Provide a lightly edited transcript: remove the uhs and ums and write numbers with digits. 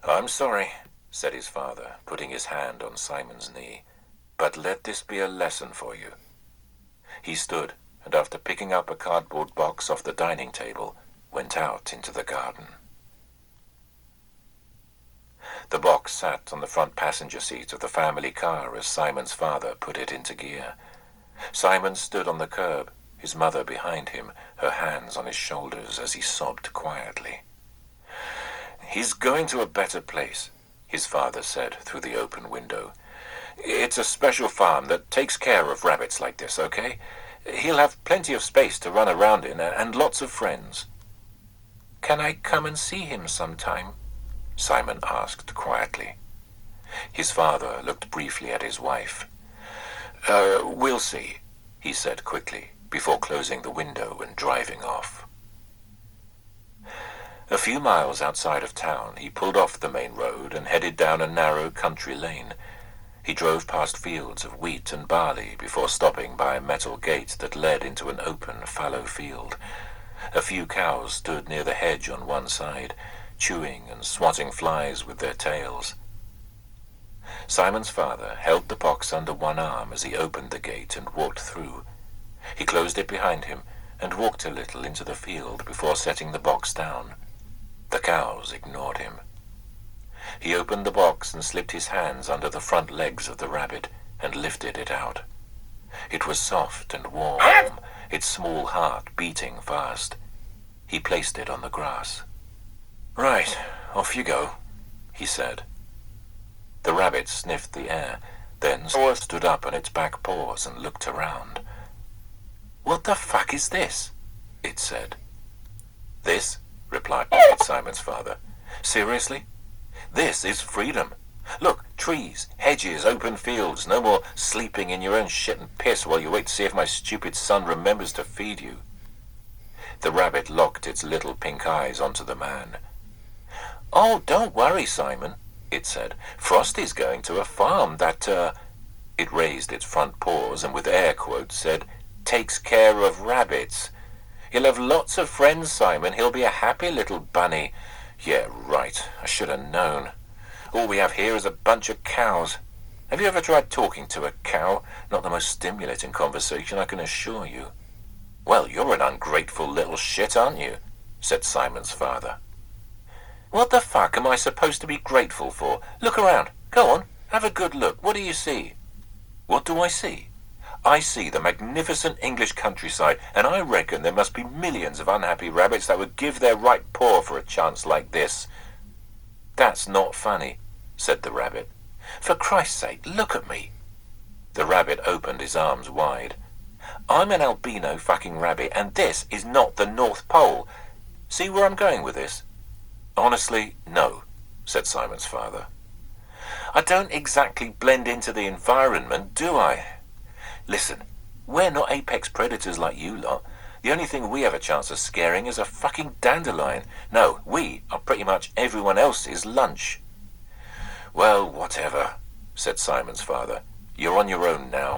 "I'm sorry," said his father, putting his hand on Simon's knee, "but let this be a lesson for you." He stood, and after picking up a cardboard box off the dining table, went out into the garden. The box sat on the front passenger seat of the family car as Simon's father put it into gear. Simon stood on the curb, his mother behind him, her hands on his shoulders as he sobbed quietly. "He's going to a better place," his father said through the open window. "It's a special farm that takes care of rabbits like this, okay? He'll have plenty of space to run around in and lots of friends." "Can I come and see him sometime?" Simon asked quietly. His father looked briefly at his wife. We'll see," he said quickly, before closing the window and driving off. A few miles outside of town, he pulled off the main road and headed down a narrow country lane. He drove past fields of wheat and barley before stopping by a metal gate that led into an open, fallow field. A few cows stood near the hedge on one side, chewing and swatting flies with their tails. Simon's father held the box under one arm as he opened the gate and walked through. He closed it behind him and walked a little into the field before setting the box down. The cows ignored him. He opened the box and slipped his hands under the front legs of the rabbit and lifted it out. It was soft and warm, its small heart beating fast. He placed it on the grass. "Right, off you go," he said. The rabbit sniffed the air, then stood up on its back paws and looked around. "What the fuck is this?" it said. "This?" replied Simon's father. "Seriously? This is freedom. Look, trees, hedges, open fields, no more sleeping in your own shit and piss while you wait to see if my stupid son remembers to feed you." The rabbit locked its little pink eyes onto the man. "Oh, don't worry, Simon," it said. "Frosty's going to a farm that, It raised its front paws and with air quotes said, "takes care of rabbits. He'll have lots of friends, Simon. He'll be a happy little bunny." Yeah, right. I should have known. All we have here is a bunch of cows. Have you ever tried talking to a cow? Not the most stimulating conversation, I can assure you. "Well, you're an ungrateful little shit, aren't you?" said Simon's father. "What the fuck am I supposed to be grateful for? Look around. Go on, have a good look. What do you see?" "What do I see?" "I see the magnificent English countryside, and I reckon there must be millions of unhappy rabbits that would give their right paw for a chance like this." "That's not funny," said the rabbit. "For Christ's sake, look at me." The rabbit opened his arms wide. "I'm an albino fucking rabbit, and this is not the North Pole. See where I'm going with this?" "Honestly, no," said Simon's father. "I don't exactly blend into the environment, do I? Listen, we're not apex predators like you lot. The only thing we have a chance of scaring is a fucking dandelion. No, we are pretty much everyone else's lunch." "Well, whatever," said Simon's father. "You're on your own now.